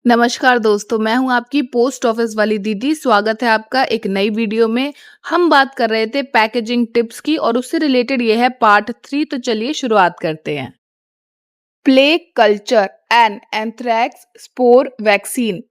नमस्कार दोस्तों, मैं हूं आपकी पोस्ट ऑफिस वाली दीदी। स्वागत है आपका एक नई वीडियो में। हम बात कर रहे थे पैकेजिंग टिप्स की और उससे रिलेटेड ये है पार्ट 3। तो चलिए शुरुआत करते हैं। Plague culture and anthrax spore vaccine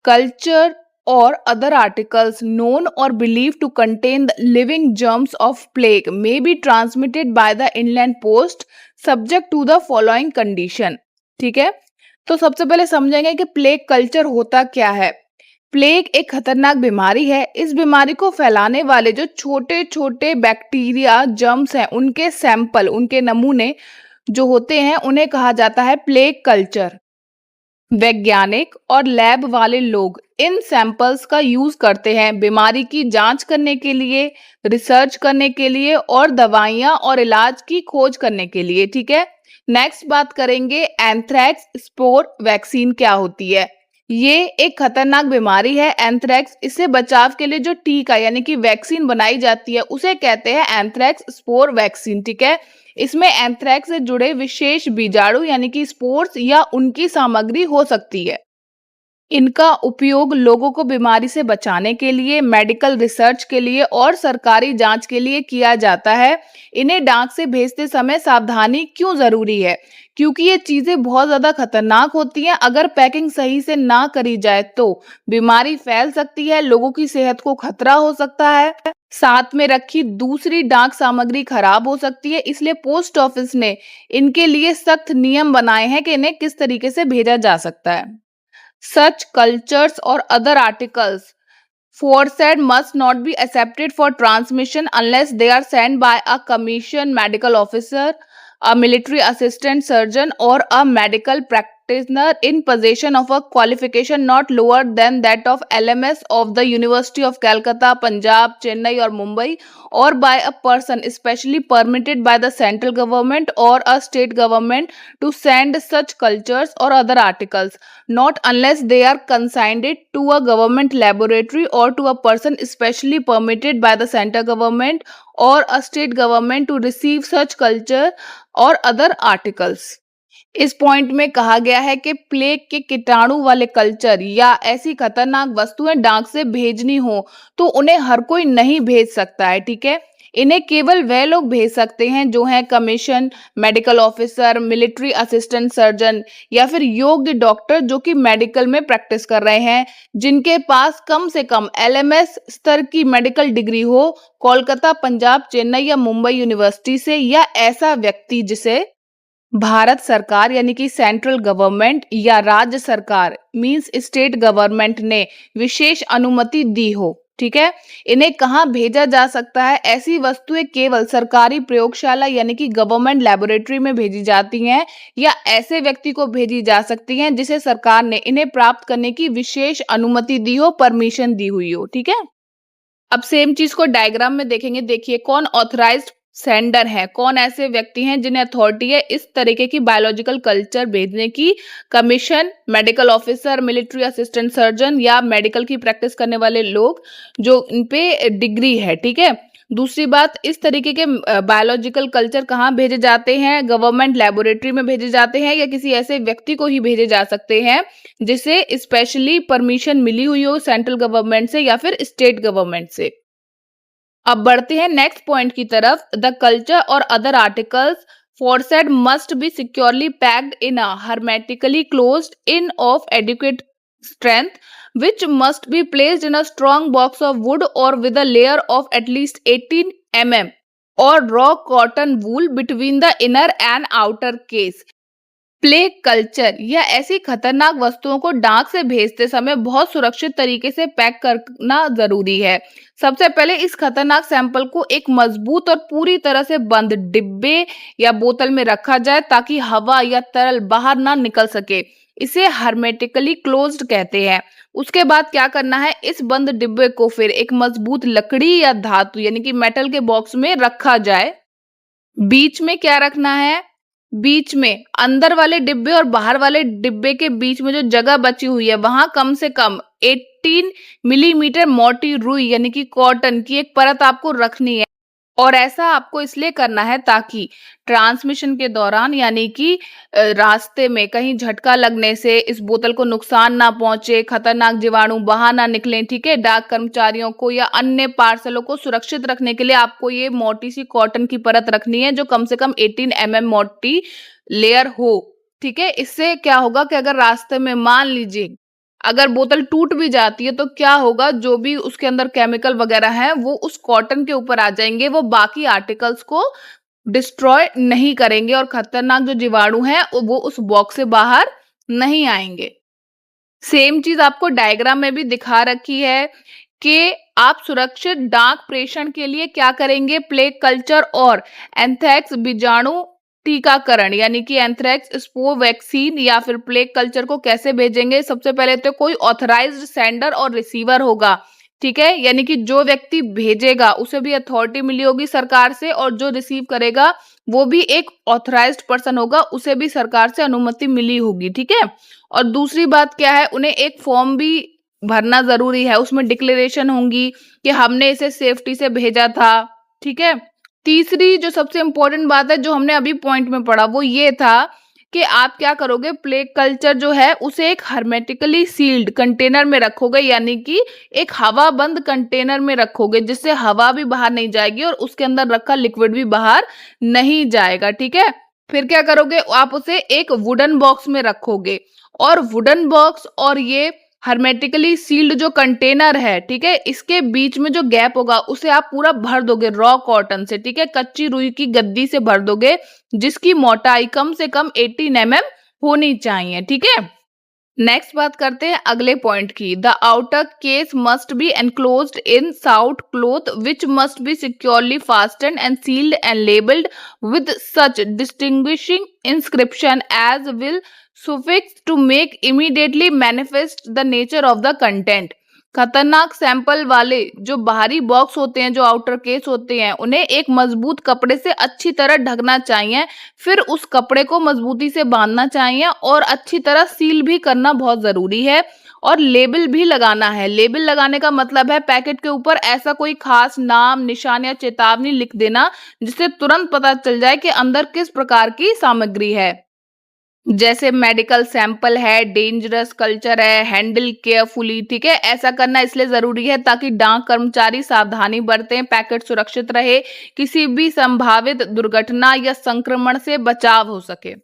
culture or other articles known or believed to contain the living germs of plague may be transmitted by the inland post subject to the following condition। ठीक है, तो सबसे पहले समझेंगे कि plague culture होता क्या है। प्लेग एक खतरनाक बीमारी है। इस बीमारी को फैलाने वाले जो छोटे छोटे बैक्टीरिया जर्म्स हैं, उनके सैंपल, उनके नमूने जो होते हैं, उन्हें कहा जाता है प्लेग कल्चर। वैज्ञानिक और लैब वाले लोग इन सैंपल्स का यूज करते हैं बीमारी की जांच करने के लिए, रिसर्च करने के लिए और दवाइयां और इलाज की खोज करने के लिए। ठीक है, नेक्स्ट बात करेंगे एंथ्रैक्स स्पोर वैक्सीन क्या होती है। ये एक खतरनाक बीमारी है एंथ्रैक्स। इससे बचाव के लिए जो टीका यानी कि वैक्सीन बनाई जाती है उसे कहते हैं एंथ्रैक्स स्पोर वैक्सीन। ठीक है, इसमें एंथ्रैक्स से जुड़े विशेष बीजाणु यानी कि स्पोर्स या उनकी सामग्री हो सकती है। इनका उपयोग लोगों को बीमारी से बचाने के लिए, मेडिकल रिसर्च के लिए और सरकारी जांच के लिए किया जाता है। इन्हें डाक से भेजते समय सावधानी क्यों जरूरी है? क्योंकि ये चीजें बहुत ज्यादा खतरनाक होती हैं। अगर पैकिंग सही से ना करी जाए तो बीमारी फैल सकती है, लोगों की सेहत को खतरा हो सकता है, साथ में रखी दूसरी डाक सामग्री खराब हो सकती है। इसलिए पोस्ट ऑफिस ने इनके लिए सख्त नियम बनाए हैं कि इन्हें किस तरीके से भेजा जा सकता है। Such cultures or other articles foresaid must not be accepted for transmission unless they are sent by a commissioned medical officer, a military assistant surgeon, or a medical practitioner in possession of a qualification not lower than that of LMS of the University of Calcutta, Punjab, Chennai, or Mumbai, or by a person especially permitted by the central government or a state government to send such cultures or other articles, not unless they are consigned to a government laboratory or to a person especially permitted by the central government or a state government to receive such culture और other articles. इस point में कहा गया है कि plague के कीटाणु वाले कल्चर या ऐसी खतरनाक वस्तुएं डाक से भेजनी हो तो उन्हें हर कोई नहीं भेज सकता है। ठीक है, इन्हें केवल वह लोग भेज सकते हैं जो हैं commission, medical officer, military assistant surgeon या फिर योग्य डॉक्टर जो कि मेडिकल में प्रैक्टिस कर रहे हैं, जिनके पास कम से कम LMS स्तर की मेडिकल डिग्री हो, कोलकाता, पंजाब, चेन्नई या मुंबई यूनिवर्सिटी से, या ऐसा व्यक्ति जिसे भारत सरकार यानी कि सेंट्रल गवर्नमेंट या राज्य सरकार मींस स्टेट गवर्नमेंट ने विशेष अनुमति दी हो। ठीक है, इन्हें कहाँ भेजा जा सकता है? ऐसी वस्तुएं केवल सरकारी प्रयोगशाला यानी कि गवर्नमेंट लेबोरेटरी में भेजी जाती हैं या ऐसे व्यक्ति को भेजी जा सकती हैं जिसे सरकार ने इन्हें प्राप्त करने की विशेष अनुमति दी हो, परमिशन दी हुई हो। ठीक है, अब सेम चीज को डायग्राम में देखेंगे। देखिए कौन ऑथराइज्ड सेंडर है, कौन ऐसे व्यक्ति हैं जिन्हें अथॉरिटी है इस तरीके की बायोलॉजिकल कल्चर भेजने की। Commission, medical officer, military assistant surgeon या मेडिकल की प्रैक्टिस करने वाले लोग जो इन पे डिग्री है। ठीक है, दूसरी बात, इस तरीके के बायोलॉजिकल कल्चर कहाँ भेजे जाते हैं? गवर्नमेंट लेबोरेटरी में भेजे जाते हैं या किसी ऐसे व्यक्ति को ही भेजे जा सकते हैं जिसे स्पेशली परमिशन मिली हुई हो सेंट्रल गवर्नमेंट से या फिर स्टेट गवर्नमेंट से। अब बढ़ते हैं नेक्स्ट पॉइंट की तरफ। द कल्चर और other articles aforesaid must be securely packed in a hermetically closed in of adequate strength which must be placed in a strong box of wood or with a layer of at least 18 mm or raw cotton wool between the inner and outer case। Plague culture या ऐसी खतरनाक वस्तुओं को डाक से भेजते समय बहुत सुरक्षित तरीके से पैक करना जरूरी है। सबसे पहले इस खतरनाक सैंपल को एक मजबूत और पूरी तरह से बंद डिब्बे या बोतल में रखा जाए ताकि हवा या तरल बाहर ना निकल सके। इसे हर्मेटिकली क्लोज्ड कहते हैं। उसके बाद क्या करना है? इस बंद डिब्बे को फिर एक मजबूत लकड़ी या धातु यानी कि मेटल के बॉक्स में रखा जाए। बीच में क्या रखना है? बीच में अंदर वाले डिब्बे और बाहर वाले डिब्बे के बीच में जो जगह बची हुई है वहां कम से कम 18 मिलीमीटर मोटी रुई यानी कि कॉटन की एक परत आपको रखनी है। और ऐसा आपको इसलिए करना है ताकि ट्रांसमिशन के दौरान यानी कि रास्ते में कहीं झटका लगने से इस बोतल को नुकसान ना पहुंचे, खतरनाक जीवाणु बाहर ना निकलें, ठीक है। डाक कर्मचारियों को या अन्य पार्सलों को सुरक्षित रखने के लिए आपको ये मोटी सी कॉटन की परत रखनी है जो कम से कम 18 mm मोटी लेयर हो, ठीक है। इससे क्या होगा कि अगर रास्ते में मान लीजिए अगर बोतल टूट भी जाती है तो क्या होगा, जो भी उसके अंदर केमिकल वगैरह है वो उस कॉटन के ऊपर आ जाएंगे, वो बाकी आर्टिकल्स को डिस्ट्रॉय नहीं करेंगे और खतरनाक जो जीवाणु है वो उस बॉक्स से बाहर नहीं आएंगे। सेम चीज आपको डायग्राम में भी दिखा रखी है कि आप सुरक्षित डाक प्रेषण के लिए क्या करेंगे। प्लेग कल्चर और एंथ्रेक्स बीजाणु टीकाकरण यानी कि एंथ्रेक्स स्पोर वैक्सीन या फिर प्लेग कल्चर को कैसे भेजेंगे। सबसे पहले तो कोई ऑथराइज्ड सेंडर और रिसीवर होगा, ठीक है। यानी कि जो व्यक्ति भेजेगा उसे भी अथॉरिटी मिली होगी सरकार से, और जो रिसीव करेगा वो भी एक ऑथराइज्ड पर्सन होगा, उसे भी सरकार से अनुमति मिली होगी, ठीक है। और दूसरी बात क्या है, उन्हें एक फॉर्म भी भरना जरूरी है, उसमें डिक्लेरेशन होंगी कि हमने इसे सेफ्टी से भेजा था, ठीक है। तीसरी जो सबसे इंपॉर्टेंट बात है जो हमने अभी पॉइंट में पढ़ा वो ये था कि आप क्या करोगे, प्लेग कल्चर जो है उसे एक हर्मेटिकली सील्ड कंटेनर में रखोगे, यानी कि एक हवा बंद कंटेनर में रखोगे जिससे हवा भी बाहर नहीं जाएगी और उसके अंदर रखा लिक्विड भी बाहर नहीं जाएगा, ठीक है। फिर क्या करोगे, आप उसे एक वुडन बॉक्स में रखोगे, और वुडन बॉक्स और ये हर्मेटिकली सील्ड जो कंटेनर है, ठीक है, इसके बीच में जो गैप होगा उसे आप पूरा भर दोगे रॉ कॉटन से, ठीक है, कच्ची रुई की गद्दी से भर दोगे जिसकी मोटाई कम से कम 18 mm होनी चाहिए, ठीक है। नेक्स्ट बात करते हैं अगले पॉइंट की। The outer case must be enclosed in south cloth which must be securely fastened and sealed and labelled with such distinguishing inscription as will suffix to make immediately manifest the nature of the content। खतरनाक sample वाले जो बाहरी box होते हैं, जो outer case होते हैं, उन्हें एक मजबूत कपड़े से अच्छी तरह ढकना चाहिए, फिर उस कपड़े को मजबूती से बांधना चाहिए और अच्छी तरह सील भी करना बहुत जरूरी है, और लेबल भी लगाना है। लेबल लगाने का मतलब है पैकेट के ऊपर ऐसा कोई खास नाम, निशान या चेतावनी लिख देना जिससे तुरंत पता चल जाए कि अंदर किस प्रकार की सामग्री है, जैसे मेडिकल सैंपल है, डेंजरस कल्चर है, हैंडल केयरफुली, ठीक है। ऐसा करना इसलिए जरूरी है ताकि डाक कर्मचारी सावधानी बरतें, पैकेट सुरक्षित रहे, किसी भी संभावित दुर्घटना या संक्रमण से बचाव हो सके,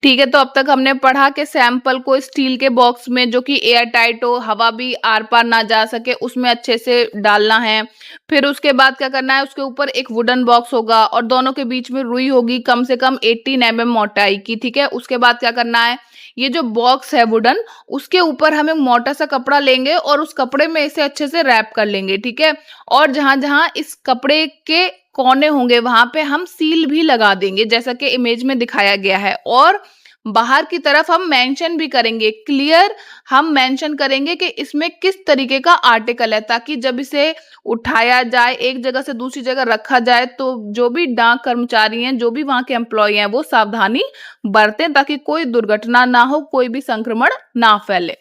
ठीक है। तो अब तक हमने पढ़ा कि सैंपल को स्टील के बॉक्स में जो कि एयर टाइट हो, हवा भी आर पार ना जा सके, उसमें अच्छे से डालना है। फिर उसके बाद क्या करना है, उसके ऊपर एक वुडन बॉक्स होगा और दोनों के बीच में रुई होगी कम से कम 18 mm मोटाई की, ठीक है। उसके बाद क्या करना है, ये जो बॉक्स है वुडन, उसके ऊपर हम एक मोटा सा कपड़ा लेंगे और उस कपड़े में इसे अच्छे से रैप कर लेंगे, ठीक है। और जहां जहां इस कपड़े के कोने होंगे वहां पे हम सील भी लगा देंगे जैसा कि इमेज में दिखाया गया है। और बाहर की तरफ हम मेंशन भी करेंगे, क्लियर हम मेंशन करेंगे कि इसमें किस तरीके का आर्टिकल है, ताकि जब इसे उठाया जाए, एक जगह से दूसरी जगह रखा जाए, तो जो भी डाक कर्मचारी हैं, जो भी वहां के एम्प्लॉय हैं, वो सावधानी बरतें ताकि कोई दुर्घटना ना हो, कोई भी संक्रमण ना फैले।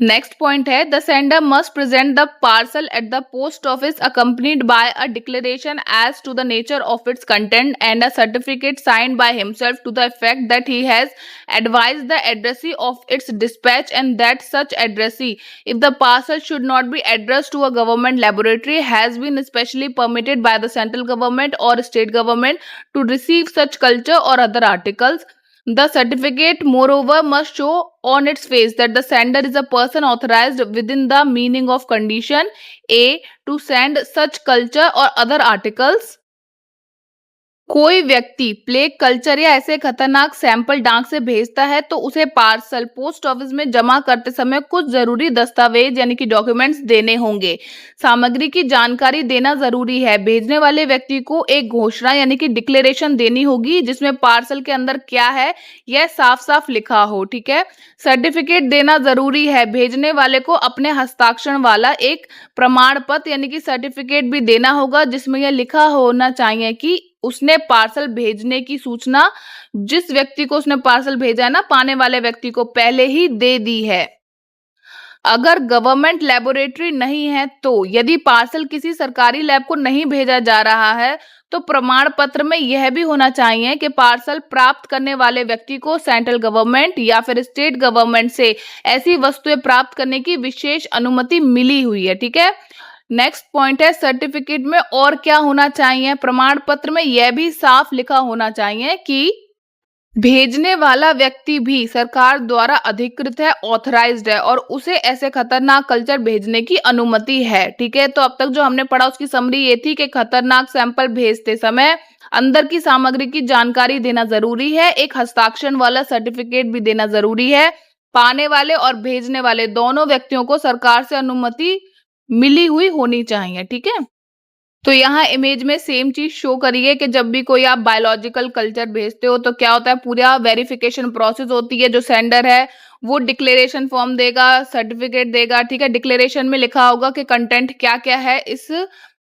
नेक्स्ट पॉइंट है, the sender must present the parcel at the post office accompanied by a declaration as to the nature of its content and a certificate signed by himself to the effect that he has advised the addressee of its dispatch and that such addressee, if the parcel should not be addressed to a government laboratory, has been specially permitted by the central government or state government to receive such culture or other articles। The certificate, moreover, must show on its face that the sender is a person authorized within the meaning of condition A to send such culture or other articles। कोई व्यक्ति plague culture या ऐसे खतरनाक sample डाक से भेजता है तो उसे पार्सल पोस्ट ऑफिस में जमा करते समय कुछ जरूरी दस्तावेज यानी कि डॉक्यूमेंट्स देने होंगे। सामग्री की जानकारी देना जरूरी है। भेजने वाले व्यक्ति को एक घोषणा यानी कि डिक्लेरेशन देनी होगी जिसमें पार्सल के अंदर क्या है यह साफ साफ लिखा हो, ठीक है। सर्टिफिकेट देना जरूरी है। भेजने वाले को अपने हस्ताक्षर वाला एक प्रमाण पत्र यानी कि सर्टिफिकेट भी देना होगा जिसमें यह लिखा होना चाहिए कि उसने पार्सल भेजने की सूचना जिस व्यक्ति को उसने पार्सल भेजा है ना, पाने वाले व्यक्ति को, पहले ही दे दी है। अगर गवर्नमेंट लेबोरेटरी नहीं है तो यदि पार्सल किसी सरकारी लैब को नहीं भेजा जा रहा है तो प्रमाण पत्र में यह भी होना चाहिए कि पार्सल प्राप्त करने वाले व्यक्ति को सेंट्रल गवर्नमेंट या फिर स्टेट गवर्नमेंट से ऐसी वस्तुएं प्राप्त करने की विशेष अनुमति मिली हुई है। ठीक है, नेक्स्ट पॉइंट है सर्टिफिकेट में और क्या होना चाहिए। प्रमाण पत्र में यह भी साफ लिखा होना चाहिए कि भेजने वाला व्यक्ति भी सरकार द्वारा अधिकृत है, ऑथराइज्ड है और उसे ऐसे खतरनाक कल्चर भेजने की अनुमति है। ठीक है, तो अब तक जो हमने पढ़ा उसकी समरी ये थी कि खतरनाक सैंपल भेजते समय अंदर की सामग्री की जानकारी देना जरूरी है, एक हस्ताक्षर वाला सर्टिफिकेट भी देना जरूरी है, पाने वाले और भेजने वाले दोनों व्यक्तियों को सरकार से अनुमति मिली हुई होनी चाहिए। ठीक है, तो यहाँ इमेज में सेम चीज शो करी है कि जब भी कोई आप बायोलॉजिकल कल्चर भेजते हो तो क्या होता है, पूरा वेरिफिकेशन प्रोसेस होती है। जो सेंडर है वो डिक्लेरेशन फॉर्म देगा, सर्टिफिकेट देगा। ठीक है, डिक्लेरेशन में लिखा होगा कि कंटेंट क्या क्या है इस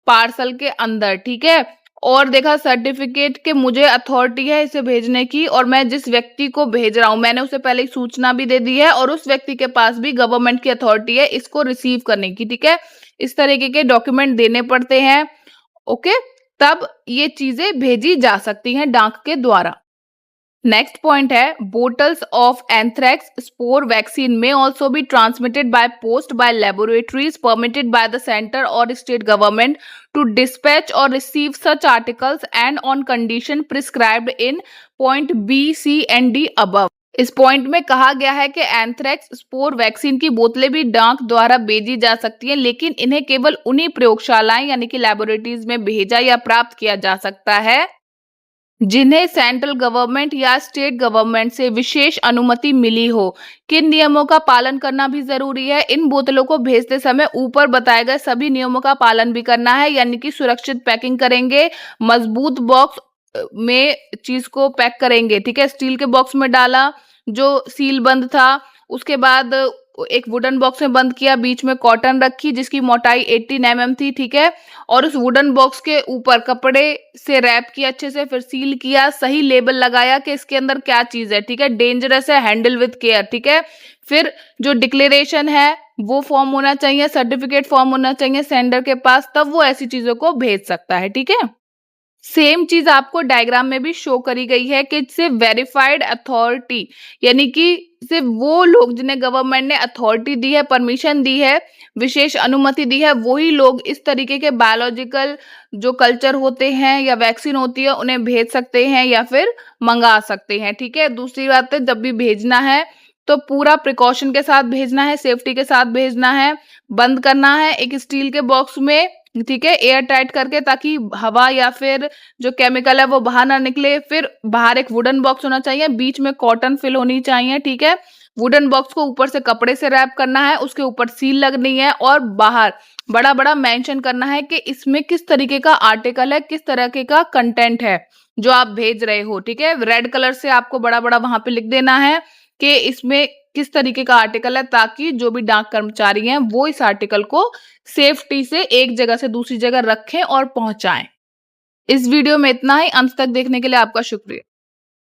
पार्सल के अंदर। ठीक है, और देखा सर्टिफिकेट के मुझे अथॉरिटी है इसे भेजने की और मैं जिस व्यक्ति को भेज रहा हूं मैंने उसे पहले ही सूचना भी दे दी है और उस व्यक्ति के पास भी गवर्नमेंट की अथॉरिटी है इसको रिसीव करने की। ठीक है, इस तरीके के डॉक्यूमेंट देने पड़ते हैं। ओके, तब ये चीजें भेजी जा सकती हैं डाक के द्वारा। नेक्स्ट पॉइंट है bottles of anthrax spore vaccine may also be transmitted by post by laboratories permitted by the centre or state government to dispatch or receive such articles and on condition prescribed in point B C and D above. इस point में कहा गया है कि anthrax spore vaccine की बोतलें भी डाक द्वारा भेजी जा सकती हैं, लेकिन इन्हें केवल उन्हीं प्रयोगशालाएं यानी कि लैबोरेटरीज में भेजा या प्राप्त किया जा सकता है जिन्हें सेंट्रल गवर्नमेंट या स्टेट गवर्नमेंट से विशेष अनुमति मिली हो। किन नियमों का पालन करना भी जरूरी है, इन बोतलों को भेजते समय ऊपर बताए गए सभी नियमों का पालन भी करना है, यानी कि सुरक्षित पैकिंग करेंगे, मजबूत बॉक्स में चीज को पैक करेंगे। ठीक है, स्टील के बॉक्स में डाला जो सील बंद था, उसके बाद एक वुडन बॉक्स में बंद किया, बीच में कॉटन रखी जिसकी मोटाई 18 mm थी। ठीक है, और उस वुडन बॉक्स के ऊपर कपड़े से रैप किया अच्छे से, फिर सील किया, सही लेबल लगाया कि इसके अंदर क्या चीज है। ठीक है, डेंजरस है, हैंडल विद केयर। ठीक है, फिर जो डिक्लेरेशन है वो फॉर्म होना चाहिए, सर्टिफिकेट फॉर्म होना चाहिए सेंडर के पास, तब वो ऐसी चीजों को भेज सकता है। ठीक है, सेम चीज आपको डायग्राम में भी शो करी गई है कि सिर्फ वेरीफाइड अथॉरिटी यानी कि सिर्फ वो लोग जिन्हें गवर्नमेंट ने अथॉरिटी दी है, परमिशन दी है, विशेष अनुमति दी है, वही लोग इस तरीके के बायोलॉजिकल जो कल्चर होते हैं या वैक्सीन होती है उन्हें भेज सकते हैं या फिर मंगा सकते हैं। ठीक है, दूसरी बात है जब भी भेजना है तो पूरा प्रिकॉशन के साथ भेजना है, सेफ्टी के साथ भेजना है, बंद करना है एक स्टील के बॉक्स में। ठीक है, एयर टाइट करके ताकि हवा या फिर जो केमिकल है वो बाहर ना निकले। फिर बाहर एक वुडन बॉक्स होना चाहिए, बीच में कॉटन फिल होनी चाहिए। ठीक है, वुडन बॉक्स को ऊपर से कपड़े से रैप करना है, उसके ऊपर सील लगनी है और बाहर बड़ा बड़ा मेंशन करना है कि इसमें किस तरीके का आर्टिकल है, किस तरीके का कंटेंट है जो आप भेज रहे हो। ठीक है, रेड कलर से आपको बड़ा बड़ा वहां पे लिख देना है कि इसमें किस तरीके का आर्टिकल है, ताकि जो भी डाक कर्मचारी हैं वो इस आर्टिकल को सेफ्टी से एक जगह से दूसरी जगह रखें और पहुंचाएं। इस वीडियो में इतना ही, अंत तक देखने के लिए आपका शुक्रिया।